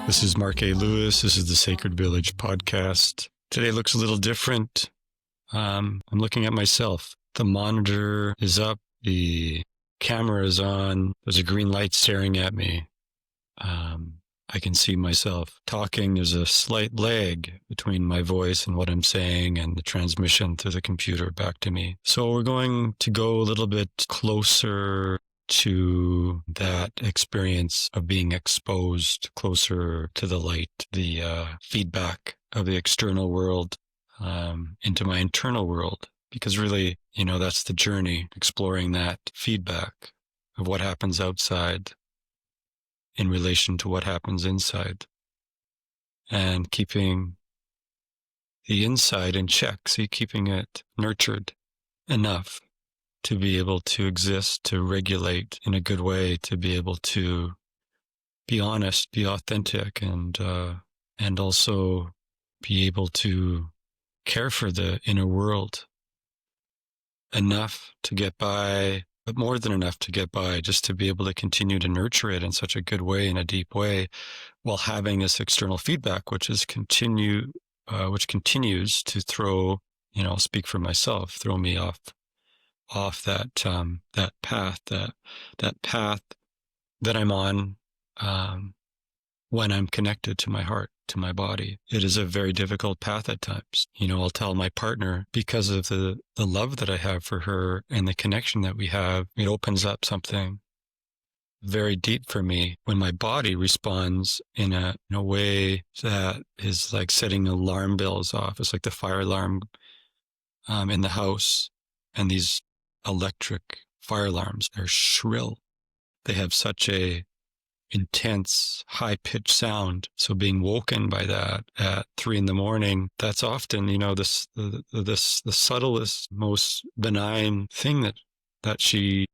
This is Mark A. Lewis. This is the Sacred Village podcast. Today looks a little different. I'm looking at myself. The monitor is up. The camera is on. There's a green light staring at me. I can see myself talking. There's a slight lag between my voice and what I'm saying and the transmission through the computer back to me. So we're going to go a little bit closer to that experience of being exposed, closer to the light, the feedback of the external world into my internal world. Because really, that's the journey, exploring that feedback of what happens outside in relation to what happens inside, and keeping the inside in check, keeping it nurtured enough to be able to exist, to regulate in a good way, to be able to be honest, be authentic, and also be able to care for the inner world enough to get by, but more than enough to get by, just to be able to continue to nurture it in such a good way, in a deep way, while having this external feedback, which continues to throw, I'll speak for myself, throw me off that path that I'm on when I'm connected to my heart, to my body. It is a very difficult path at times. I'll tell my partner, because of the love that I have for her and the connection that we have, it opens up something very deep for me when my body responds in a way that is like setting alarm bells off. It's like the fire alarm in the house, and these electric fire alarms are shrill. They have such a intense, high-pitched sound. So being woken by that at 3 a.m, that's often, the subtlest, most benign thing that she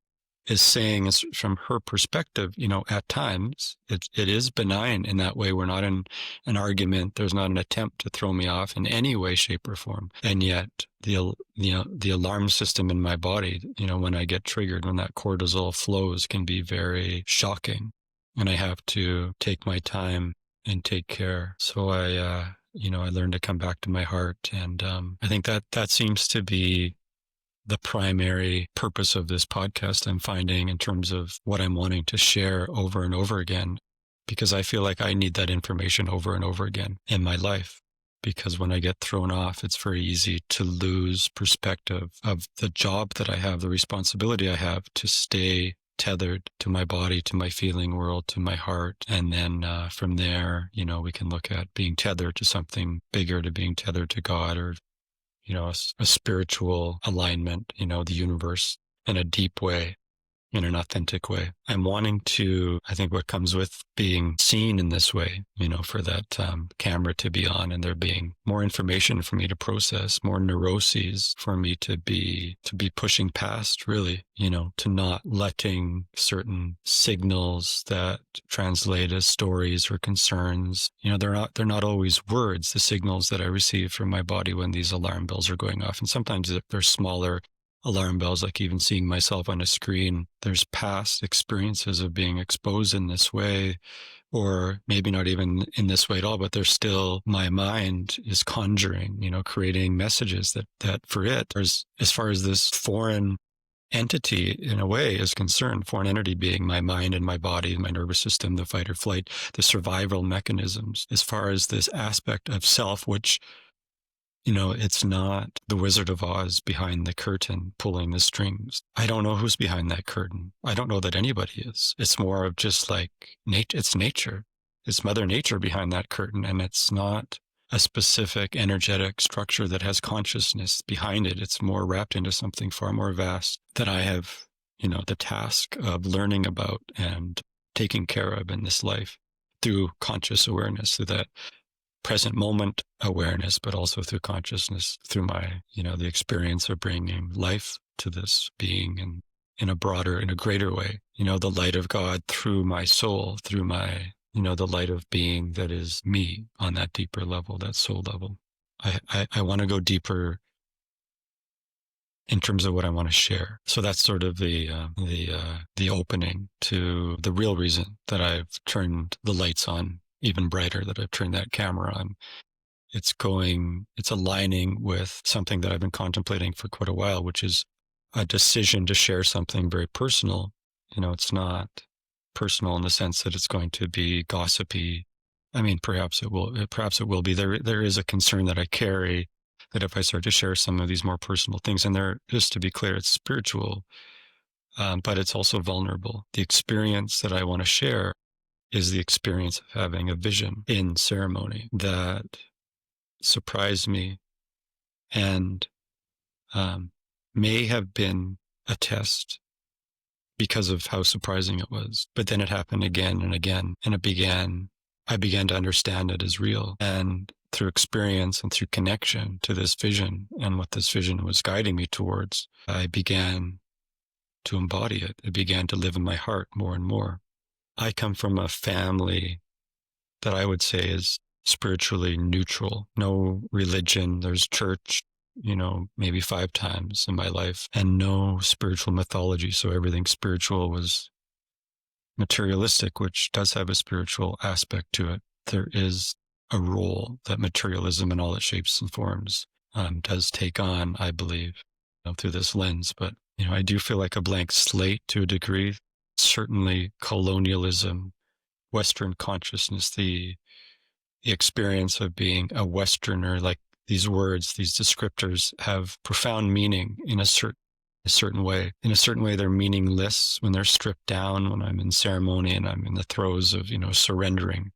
is saying is from her perspective. At times it is benign in that way. We're not in an argument. There's not an attempt to throw me off in any way, shape, or form. And yet the alarm system in my body, when I get triggered, when that cortisol flows, can be very shocking. And I have to take my time and take care. So I learned to come back to my heart. And I think that seems to be the primary purpose of this podcast, I'm finding, in terms of what I'm wanting to share over and over again, because I feel like I need that information over and over again in my life. Because when I get thrown off, it's very easy to lose perspective of the job that I have, the responsibility I have to stay tethered to my body, to my feeling world, to my heart. And then from there, we can look at being tethered to something bigger, to being tethered to God, or a spiritual alignment, the universe, in a deep way, in an authentic way. I'm wanting to, I think what comes with being seen in this way, for that camera to be on, and there being more information for me to process, more neuroses for me to be pushing past, really, to not letting certain signals that translate as stories or concerns, they're not always words, the signals that I receive from my body when these alarm bells are going off. And sometimes they're smaller alarm bells, like even seeing myself on a screen. There's past experiences of being exposed in this way, or maybe not even in this way at all, but there's still, my mind is conjuring, creating messages that for it, as far as this foreign entity in a way is concerned, foreign entity being my mind and my body and my nervous system, the fight or flight, the survival mechanisms, as far as this aspect of self, which it's not the Wizard of Oz behind the curtain pulling the strings. I don't know who's behind that curtain. I don't know that anybody is. It's more of just like it's nature. It's Mother Nature behind that curtain, and it's not a specific energetic structure that has consciousness behind it. It's more wrapped into something far more vast that I have, the task of learning about and taking care of in this life through conscious awareness, through that present moment awareness, but also through consciousness, through my, the experience of bringing life to this being, and in a broader, in a greater way, the light of God through my soul, through my, the light of being that is me on that deeper level, that soul level. I want to go deeper in terms of what I want to share. So that's sort of the opening to the real reason that I've turned the lights on even brighter that I've turned that camera on. It's aligning with something that I've been contemplating for quite a while, which is a decision to share something very personal. It's not personal in the sense that it's going to be gossipy. I mean, perhaps it will be. There is a concern that I carry that if I start to share some of these more personal things, and just to be clear, it's spiritual, but it's also vulnerable. The experience that I want to share is the experience of having a vision in ceremony that surprised me and may have been a test because of how surprising it was. But then it happened again and again, and I began to understand it as real. And through experience and through connection to this vision and what this vision was guiding me towards, I began to embody it. It began to live in my heart more and more. I come from a family that I would say is spiritually neutral. No religion. There's church, maybe 5 times in my life, and no spiritual mythology. So everything spiritual was materialistic, which does have a spiritual aspect to it. There is a role that materialism in all its shapes and forms does take on, I believe, through this lens. But, I do feel like a blank slate to a degree. Certainly colonialism, Western consciousness, the experience of being a Westerner, like these words, these descriptors have profound meaning in a certain way. In a certain way, they're meaningless when they're stripped down. When I'm in ceremony and I'm in the throes of, surrendering,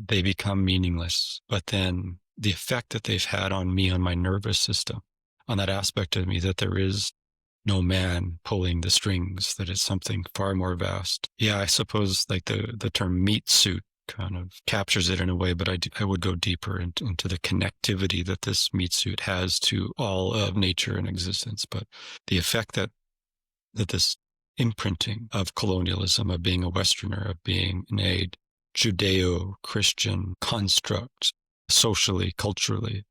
they become meaningless. But then the effect that they've had on me, on my nervous system, on that aspect of me, that there is no man pulling the strings, that it's something far more vast. Yeah, I suppose like the term meat suit kind of captures it in a way, but I would go deeper into the connectivity that this meat suit has to all of nature and existence. But the effect that this imprinting of colonialism, of being a Westerner, of being in a Judeo-Christian construct, socially, culturally,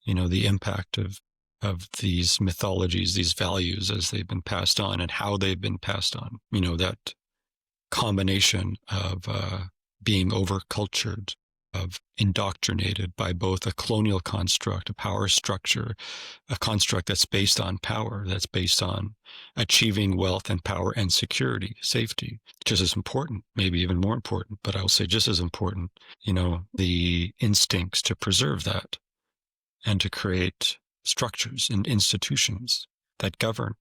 the impact of these mythologies, these values as they've been passed on and how they've been passed on, that combination of being overcultured, of indoctrinated by both a colonial construct, a power structure, a construct that's based on power, that's based on achieving wealth and power and security, safety, just as important, maybe even more important, but I will say just as important, the instincts to preserve that and to create structures and institutions that govern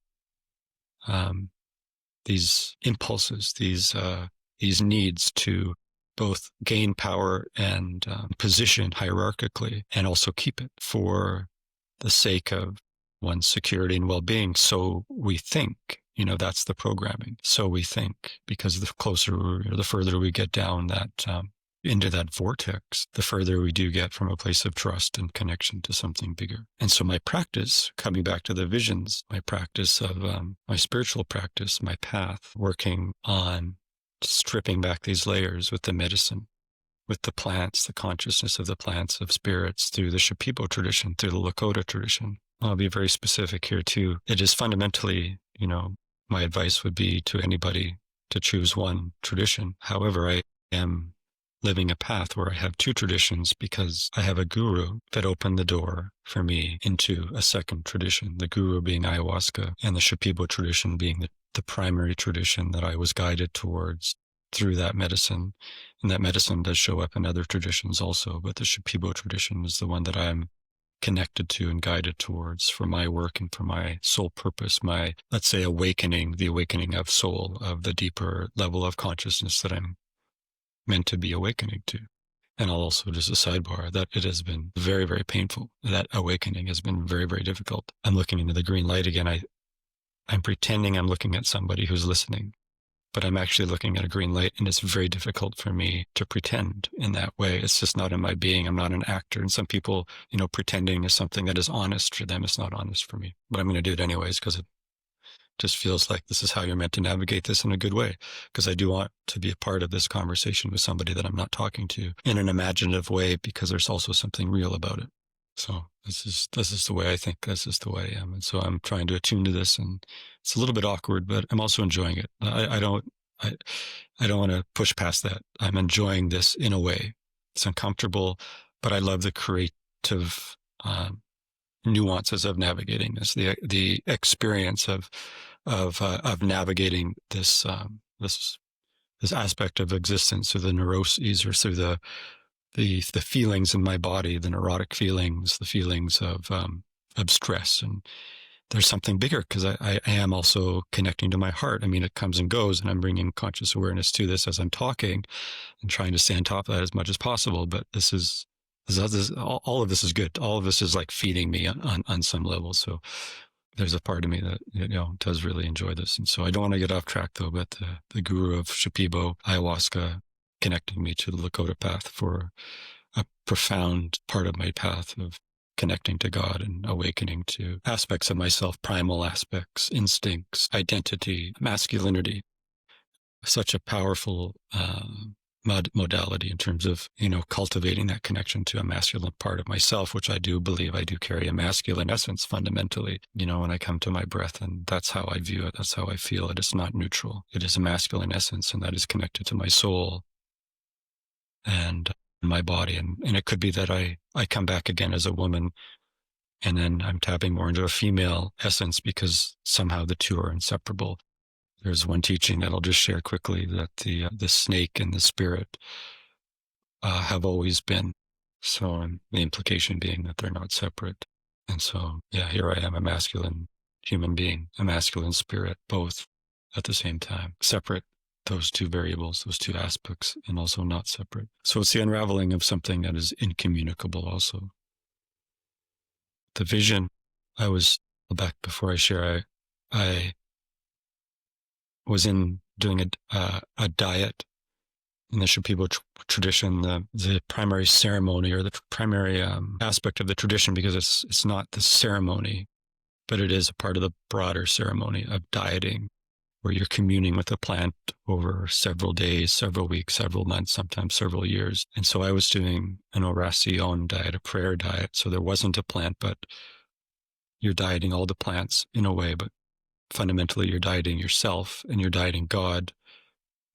these impulses, these needs to both gain power and position hierarchically, and also keep it for the sake of one's security and well-being. So we think, that's the programming. So we think, because the further we get down that into that vortex, the further we do get from a place of trust and connection to something bigger. And so my practice, coming back to the visions, my practice of my spiritual practice, my path, working on stripping back these layers with the medicine, with the plants, the consciousness of the plants, of spirits, through the Shipibo tradition, through the Lakota tradition. I'll be very specific here too. It is fundamentally, my advice would be to anybody to choose one tradition. However, I am living a path where I have 2 traditions because I have a guru that opened the door for me into a second tradition, the guru being ayahuasca and the Shipibo tradition being the primary tradition that I was guided towards through that medicine. And that medicine does show up in other traditions also, but the Shipibo tradition is the one that I'm connected to and guided towards for my work and for my soul purpose, my, let's say, awakening, the awakening of soul, of the deeper level of consciousness that I'm meant to be awakening to. And I'll also, just a sidebar, that it has been very, very painful. That awakening has been very, very difficult. I'm looking into the green light again. I'm pretending I'm looking at somebody who's listening, but I'm actually looking at a green light, and it's very difficult for me to pretend in that way. It's just not in my being. I'm not an actor. And some people, pretending is something that is honest for them. It's not honest for me, but I'm going to do it anyways because it just feels like this is how you're meant to navigate this in a good way, because I do want to be a part of this conversation with somebody that I'm not talking to in an imaginative way, because there's also something real about it. So this is the way I think. This is the way I am. And so I'm trying to attune to this, and it's a little bit awkward, but I'm also enjoying it. I don't want to push past that. I'm enjoying this in a way. It's uncomfortable, but I love the creative nuances of navigating this, the experience of navigating this this aspect of existence through the neuroses or through the feelings in my body, the neurotic feelings, the feelings of stress. And there's something bigger because I am also connecting to my heart. I mean, it comes and goes, and I'm bringing conscious awareness to this as I'm talking and trying to stay on top of that as much as possible. But all of this is good. All of this is like feeding me on some level. So there's a part of me that, does really enjoy this. And so I don't want to get off track though, but the guru of Shipibo, ayahuasca, connecting me to the Lakota path for a profound part of my path of connecting to God and awakening to aspects of myself, primal aspects, instincts, identity, masculinity. Such a powerful modality in terms of, cultivating that connection to a masculine part of myself, which I do believe I do carry a masculine essence fundamentally, when I come to my breath. And that's how I view it. That's how I feel it. It's not neutral. It is a masculine essence, and that is connected to my soul and my body. And it could be that I come back again as a woman, and then I'm tapping more into a female essence because somehow the two are inseparable. There's one teaching that I'll just share quickly, that the snake and the spirit have always been. So the implication being that they're not separate. And so, here I am, a masculine human being, a masculine spirit, both at the same time, separate, those two variables, those two aspects, and also not separate. So it's the unraveling of something that is incommunicable also. The vision, back before I share, I was doing a diet in the Shipibo tradition, the primary ceremony or the primary aspect of the tradition, because it's not the ceremony, but it is a part of the broader ceremony of dieting, where you're communing with the plant over several days, several weeks, several months, sometimes several years. And so I was doing an oración diet, a prayer diet. So there wasn't a plant, but you're dieting all the plants in a way, but fundamentally you're dieting yourself and you're dieting God,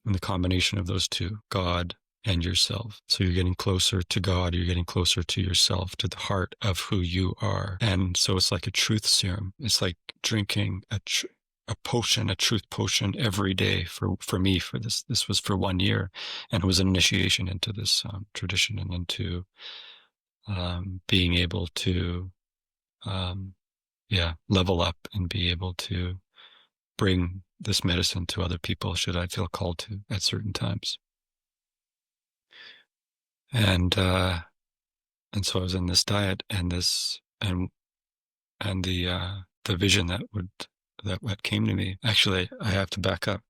and the combination of those two, God and yourself. So you're getting closer to God, you're getting closer to yourself, to the heart of who you are. And so it's like a truth serum. It's like drinking a potion, a truth potion every day for me, for this. This was for 1 year, and it was an initiation into this tradition and into being able to level up and be able to bring this medicine to other people should I feel called to at certain times. And so I was in this diet and the vision that came to me. Actually, I have to back up,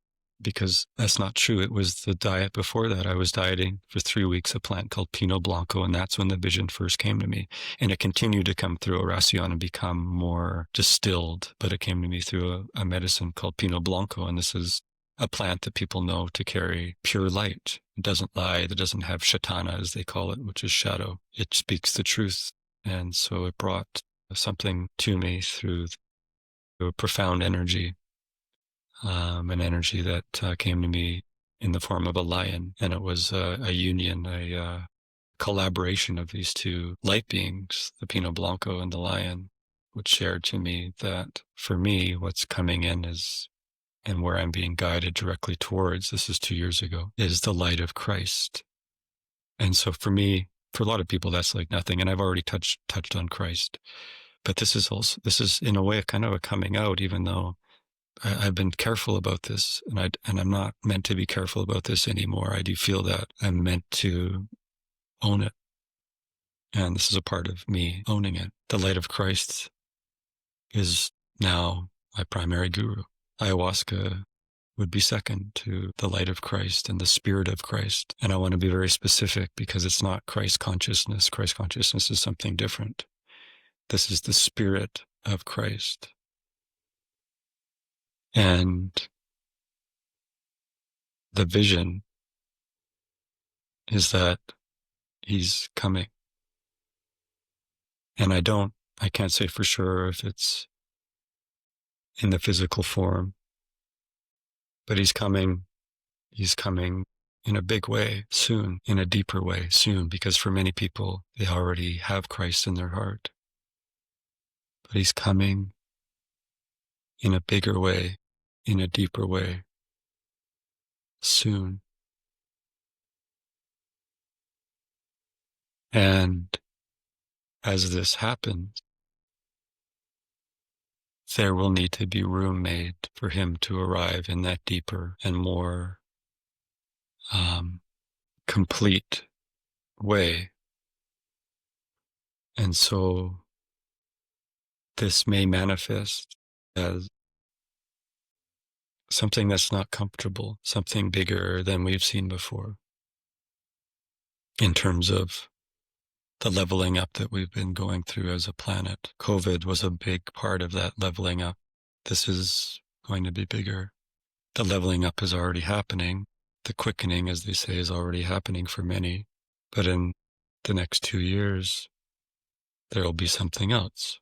because that's not true. It was the diet before that. I was dieting for 3 weeks a plant called Pinot Blanco, and that's when the vision first came to me. And it continued to come through oración and become more distilled, but it came to me through a medicine called Pinot Blanco, and this is a plant that people know to carry pure light. It doesn't lie. It doesn't have shatana, as they call it, which is shadow. It speaks the truth. And so it brought something to me through a profound energy, an energy that came to me in the form of a lion. And it was a union, a collaboration of these two light beings, the Pinot Blanco and the lion, which shared to me that for me, what's coming in is, and where I'm being guided directly towards, this is 2 years ago, is the light of Christ. And so for me, for a lot of people, that's like nothing. And I've already touched on Christ. But this is in a way kind of a coming out, even though I've been careful about this, and I'm not meant to be careful about this anymore. I do feel that I'm meant to own it. And this is a part of me owning it. The light of Christ is now my primary guru. Ayahuasca would be second to the light of Christ and the spirit of Christ. And I want to be very specific, because it's not Christ consciousness. Christ consciousness is something different. This is the spirit of Christ. And the vision is that he's coming. And I can't say for sure if it's in the physical form, but he's coming in a big way soon, in a deeper way soon, because for many people, they already have Christ in their heart. But he's coming in a bigger way, in a deeper way soon. And as this happens, there will need to be room made for him to arrive in that deeper and more complete way. And so this may manifest as something that's not comfortable, something bigger than we've seen before in terms of the leveling up that we've been going through as a planet. COVID was a big part of that leveling up. This is going to be bigger. The leveling up is already happening. The quickening, as they say, is already happening for many. But in the next 2 years, there will be something else.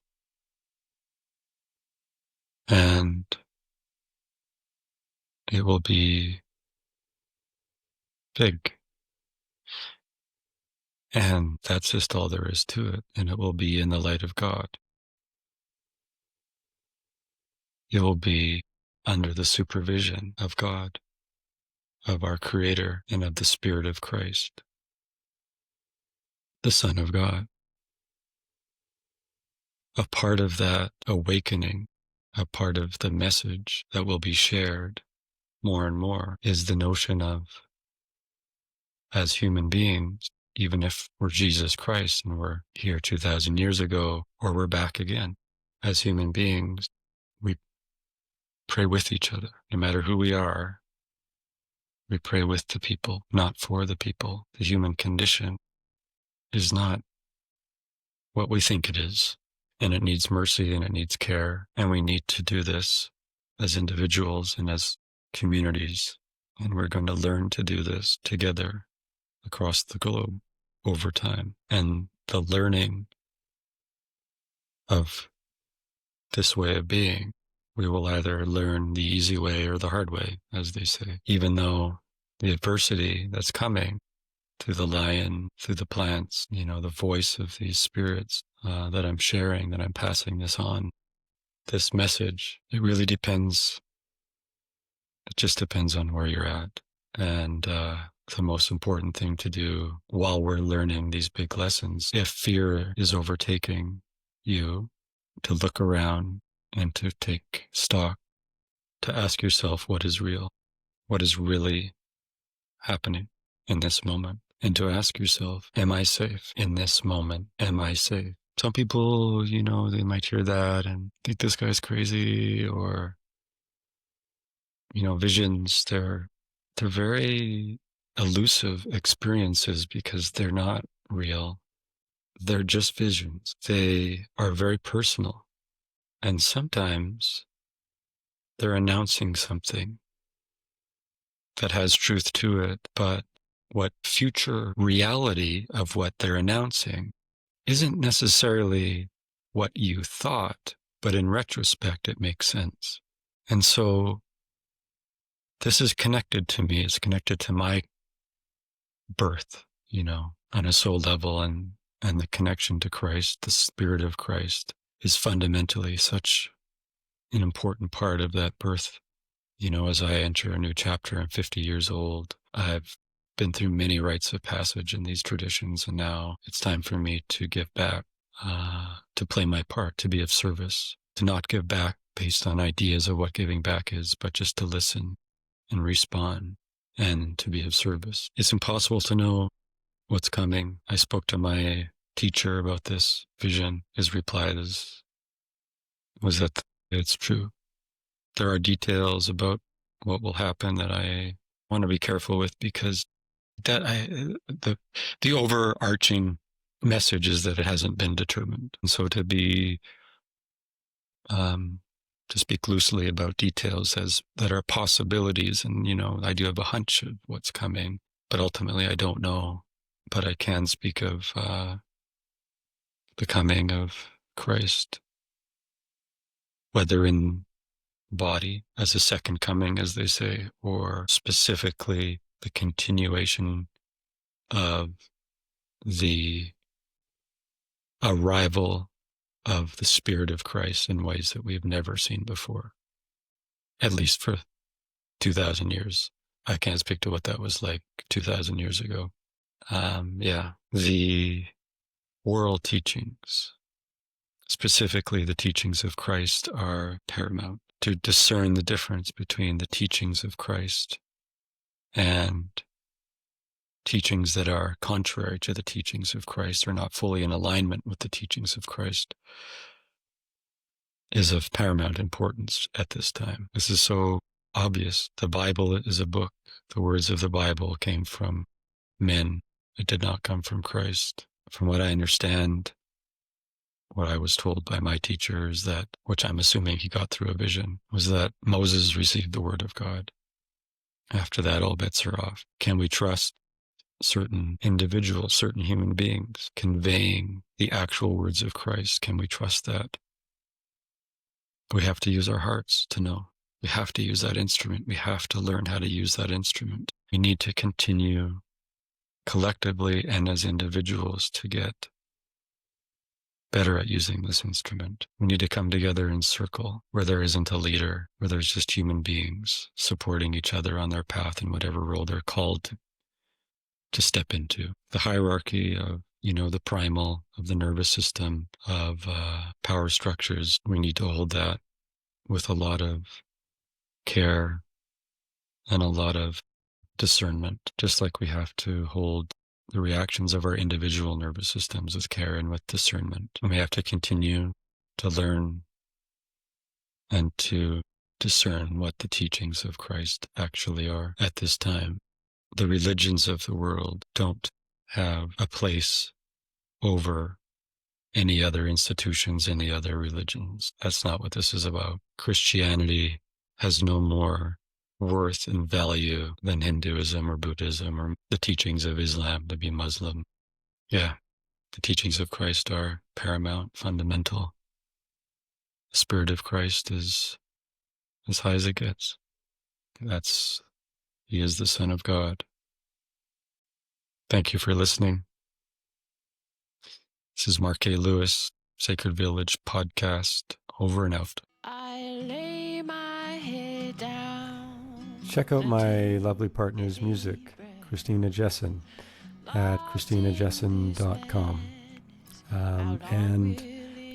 And it will be big. And that's just all there is to it. And it will be in the light of God. It will be under the supervision of God, of our Creator, and of the Spirit of Christ, the Son of God. A part of that awakening, a part of the message that will be shared more and more is the notion of, as human beings, even if we're Jesus Christ and we're here 2,000 years ago, or we're back again, as human beings, we pray with each other. No matter who we are, we pray with the people, not for the people. The human condition is not what we think it is, and it needs mercy and it needs care, and we need to do this as individuals and as communities, and we're going to learn to do this together across the globe over time. And the learning of this way of being, we will either learn the easy way or the hard way, as they say, even though the adversity that's coming through the lion, through the plants, the voice of these spirits that I'm sharing, that I'm passing this on, this message, it really depends. It just depends on where you're at. And the most important thing to do while we're learning these big lessons, if fear is overtaking you, to look around and to take stock, to ask yourself what is real, what is really happening in this moment, and to ask yourself, am I safe in this moment? Am I safe? Some people, they might hear that and think this guy's crazy, or, visions, they're very elusive experiences because they're not real. They're just visions. They are very personal. And sometimes they're announcing something that has truth to it, but what future reality of what they're announcing isn't necessarily what you thought, but in retrospect, it makes sense. And so this is connected to me. It's connected to my birth, on a soul level, and the connection to Christ, the Spirit of Christ, is fundamentally such an important part of that birth. As I enter a new chapter, I'm 50 years old. I've been through many rites of passage in these traditions, and now it's time for me to give back, to play my part, to be of service, to not give back based on ideas of what giving back is, but just to listen and respond and to be of service. It's impossible to know what's coming. I spoke to my teacher about this vision. His reply was that it's true. There are details about what will happen that I want to be careful with, because the overarching message is that it hasn't been determined. And so to speak loosely about details that are possibilities, and I do have a hunch of what's coming, but ultimately I don't know. But I can speak of the coming of Christ, whether in body as a second coming, as they say, or specifically the continuation of the arrival of the Spirit of Christ in ways that we've never seen before, at least for 2,000 years. I can't speak to what that was like 2,000 years ago. The world teachings, specifically the teachings of Christ, are paramount. To discern the difference between the teachings of Christ and teachings that are contrary to the teachings of Christ, or not fully in alignment with the teachings of Christ, is of paramount importance at this time. This is so obvious. The Bible is a book. The words of the Bible came from men. It did not come from Christ. From what I understand, what I was told by my teacher is that, which I'm assuming he got through a vision, was that Moses received the word of God. After that, all bets are off. Can we trust certain individuals, certain human beings, conveying the actual words of Christ? Can we trust that? We have to use our hearts to know. We have to use that instrument. We have to learn how to use that instrument. We need to continue collectively and as individuals to get better at using this instrument. We need to come together in circle where there isn't a leader, where there's just human beings supporting each other on their path in whatever role they're called to step into. The hierarchy of, the primal, of the nervous system, of power structures, we need to hold that with a lot of care and a lot of discernment, just like we have to hold the reactions of our individual nervous systems with care and with discernment. And we have to continue to learn and to discern what the teachings of Christ actually are at this time. The religions of the world don't have a place over any other institutions, any other religions. That's not what this is about. Christianity has no more worth and value than Hinduism or Buddhism or the teachings of Islam, to be Muslim. Yeah, the teachings of Christ are paramount, fundamental. The Spirit of Christ is as high as it gets. He is the Son of God. Thank you for listening. This is Mark A. Lewis, Sacred Village Podcast, over and out. I lay my head down. Check out my lovely partner's music, Kristina Jessen, at KristinaJessen.com. And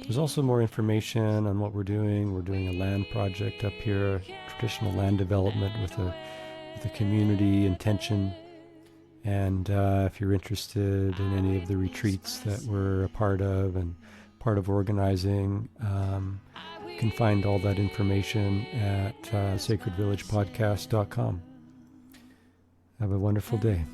there's also more information on what we're doing. We're doing a land project up here, traditional land development with a community intention. And if you're interested in any of the retreats that we're a part of and part of organizing, you can find all that information at sacredvillagepodcast.com. Have a wonderful day.